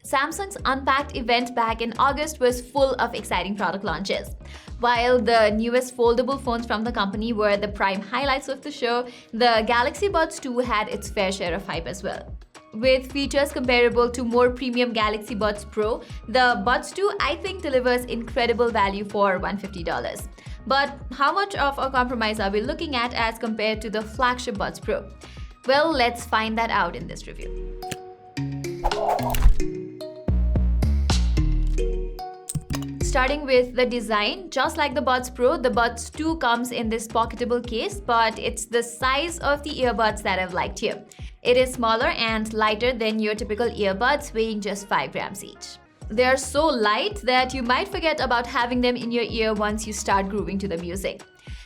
Samsung's Unpacked event back in August was full of exciting product launches. While the newest foldable phones from the company were the prime highlights of the show, the Galaxy Buds 2 had its fair share of hype as well. With features comparable to more premium Galaxy Buds Pro, the Buds 2 I think delivers incredible value for $150. But how much of a compromise are we looking at as compared to the flagship Buds Pro? Well, let's find that out in this review. Starting with the design, just like the Buds Pro, the Buds 2 comes in this pocketable case, but it's the size of the earbuds that I've liked here. It is smaller and lighter than your typical earbuds, weighing just 5 grams each. They are so light that you might forget about having them in your ear once you start grooving to the music.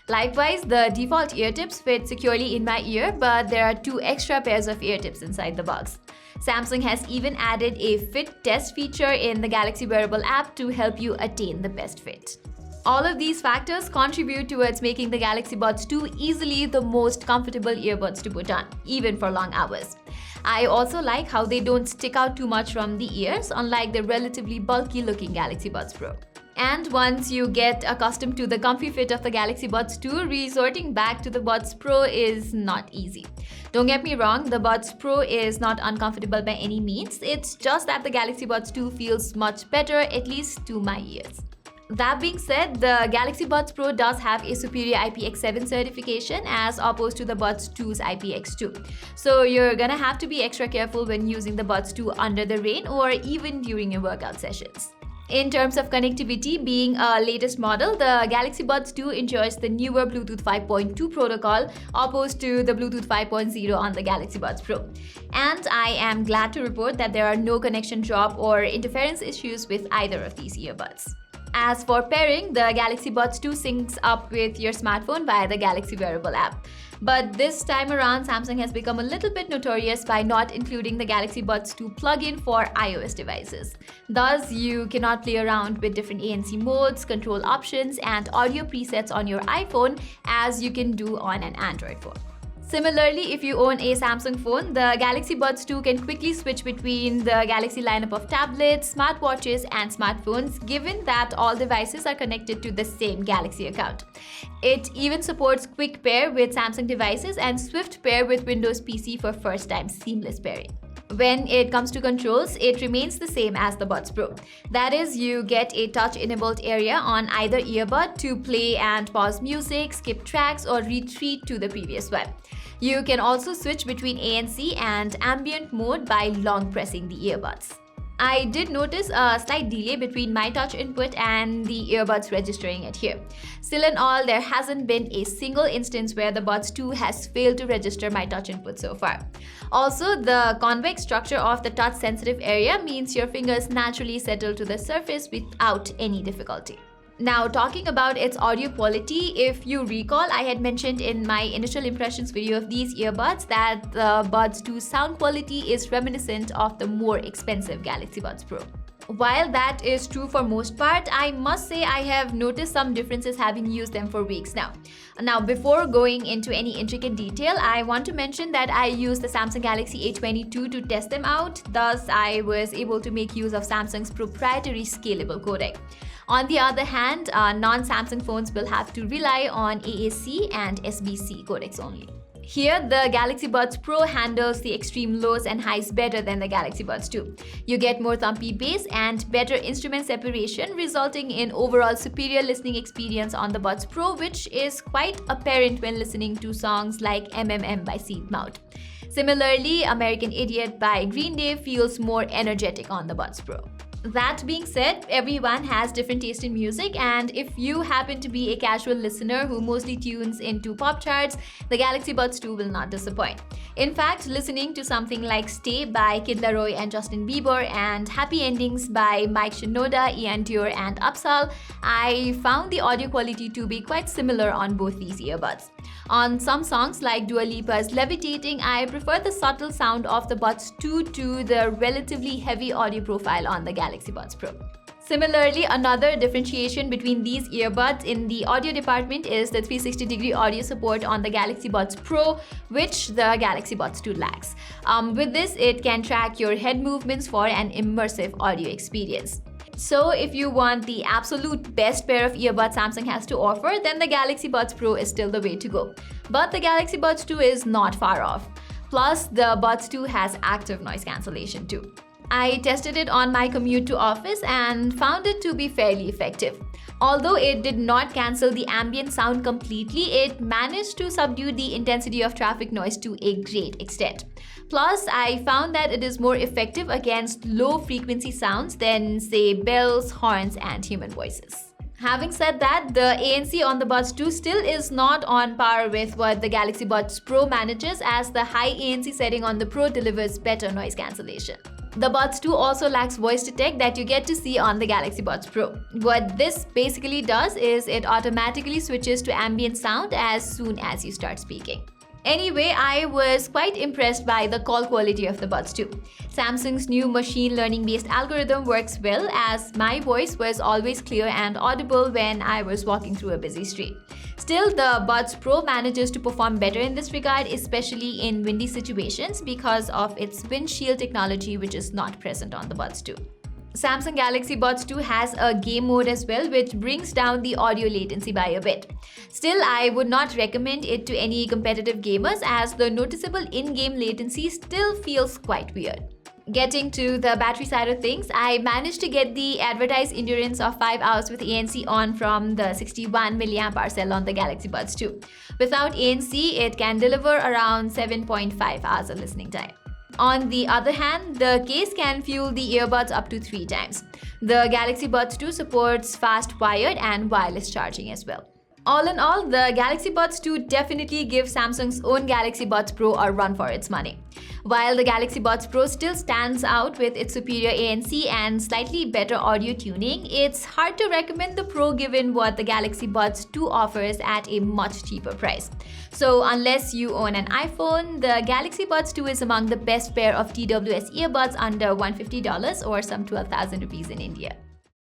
Likewise, the default ear tips fit securely in my ear, but there are 2 extra pairs of ear tips inside the box. Samsung has even added a fit test feature in the Galaxy Wearable app to help you attain the best fit. All of these factors contribute towards making the Galaxy Buds 2 easily the most comfortable earbuds to put on, even for long hours. I also like how they don't stick out too much from the ears, unlike the relatively bulky looking Galaxy Buds Pro. And once you get accustomed to the comfy fit of the Galaxy Buds 2, resorting back to the Buds Pro is not easy. Don't get me wrong, the Buds Pro is not uncomfortable by any means, it's just that the Galaxy Buds 2 feels much better, at least to my ears. That being said, the Galaxy Buds Pro does have a superior IPX7 certification as opposed to the Buds 2's IPX2. So you're gonna have to be extra careful when using the Buds 2 under the rain or even during your workout sessions. In terms of connectivity, being a latest model, the Galaxy Buds 2 enjoys the newer Bluetooth 5.2 protocol opposed to the Bluetooth 5.0 on the Galaxy Buds Pro. And I am glad to report that there are no connection drop or interference issues with either of these earbuds. As for pairing, the Galaxy Buds 2 syncs up with your smartphone via the Galaxy Wearable app. But this time around, Samsung has become a little bit notorious by not including the Galaxy Buds 2 plugin for iOS devices. Thus, you cannot play around with different ANC modes, control options, and audio presets on your iPhone as you can do on an Android phone. Similarly, if you own a Samsung phone, the Galaxy Buds 2 can quickly switch between the Galaxy lineup of tablets, smartwatches, and smartphones, given that all devices are connected to the same Galaxy account. It even supports Quick Pair with Samsung devices and Swift Pair with Windows PC for first-time seamless pairing. When it comes to controls, it remains the same as the Buds Pro. That is, you get a touch-enabled area on either earbud to play and pause music, skip tracks, or retreat to the previous one. You can also switch between ANC and ambient mode by long pressing the earbuds. I did notice a slight delay between my touch input and the earbuds registering it here. Still in all, there hasn't been a single instance where the Buds 2 has failed to register my touch input so far. Also, the convex structure of the touch-sensitive area means your fingers naturally settle to the surface without any difficulty. Now, talking about its audio quality, if you recall, I had mentioned in my initial impressions video of these earbuds that the Buds 2 sound quality is reminiscent of the more expensive Galaxy Buds Pro. While that is true for most part, I must say I have noticed some differences having used them for weeks now. Now, before going into any intricate detail, I want to mention that I used the Samsung Galaxy A22 to test them out. Thus, I was able to make use of Samsung's proprietary scalable codec. On the other hand, non-Samsung phones will have to rely on AAC and SBC codecs only. Here, the Galaxy Buds Pro handles the extreme lows and highs better than the Galaxy Buds 2. You get more thumpy bass and better instrument separation, resulting in overall superior listening experience on the Buds Pro, which is quite apparent when listening to songs like MMM by Seed Mouth. Similarly, American Idiot by Green Day feels more energetic on the Buds Pro. That being said, everyone has different taste in music, and if you happen to be a casual listener who mostly tunes into pop charts, the Galaxy Buds 2 will not disappoint. In fact, listening to something like Stay by Kid Laroi and Justin Bieber and Happy Endings by Mike Shinoda, Ian Dior, and Upsal, I found the audio quality to be quite similar on both these earbuds. On some songs like Dua Lipa's Levitating, I prefer the subtle sound of the Buds 2 to the relatively heavy audio profile on the Galaxy Buds Pro. Similarly, another differentiation between these earbuds in the audio department is the 360-degree audio support on the Galaxy Buds Pro, which the Galaxy Buds 2 lacks. With this, it can track your head movements for an immersive audio experience. So if you want the absolute best pair of earbuds Samsung has to offer, then the Galaxy Buds Pro is still the way to go. But the Galaxy Buds 2 is not far off. Plus, the Buds 2 has active noise cancellation too. I tested it on my commute to office and found it to be fairly effective. Although it did not cancel the ambient sound completely, it managed to subdue the intensity of traffic noise to a great extent. Plus, I found that it is more effective against low-frequency sounds than, say, bells, horns, and human voices. Having said that, the ANC on the Buds 2 still is not on par with what the Galaxy Buds Pro manages, as the high ANC setting on the Pro delivers better noise cancellation. The Buds 2 also lacks voice detect that you get to see on the Galaxy Buds Pro. What this basically does is it automatically switches to ambient sound as soon as you start speaking. Anyway, I was quite impressed by the call quality of the Buds 2. Samsung's new machine learning based algorithm works well, as my voice was always clear and audible when I was walking through a busy street. Still, the Buds Pro manages to perform better in this regard, especially in windy situations because of its windshield technology, which is not present on the Buds 2. Samsung Galaxy Buds 2 has a game mode as well, which brings down the audio latency by a bit. Still, I would not recommend it to any competitive gamers, as the noticeable in-game latency still feels quite weird. Getting to the battery side of things, I managed to get the advertised endurance of 5 hours with ANC on from the 61 mAh cell on the Galaxy Buds 2. Without ANC, it can deliver around 7.5 hours of listening time. On the other hand, the case can fuel the earbuds up to 3 times. The Galaxy Buds 2 supports fast wired and wireless charging as well. All in all, the Galaxy Buds 2 definitely gives Samsung's own Galaxy Buds Pro a run for its money. While the Galaxy Buds Pro still stands out with its superior ANC and slightly better audio tuning, it's hard to recommend the Pro given what the Galaxy Buds 2 offers at a much cheaper price. So unless you own an iPhone, the Galaxy Buds 2 is among the best pair of TWS earbuds under $150 or some 12,000 rupees in India.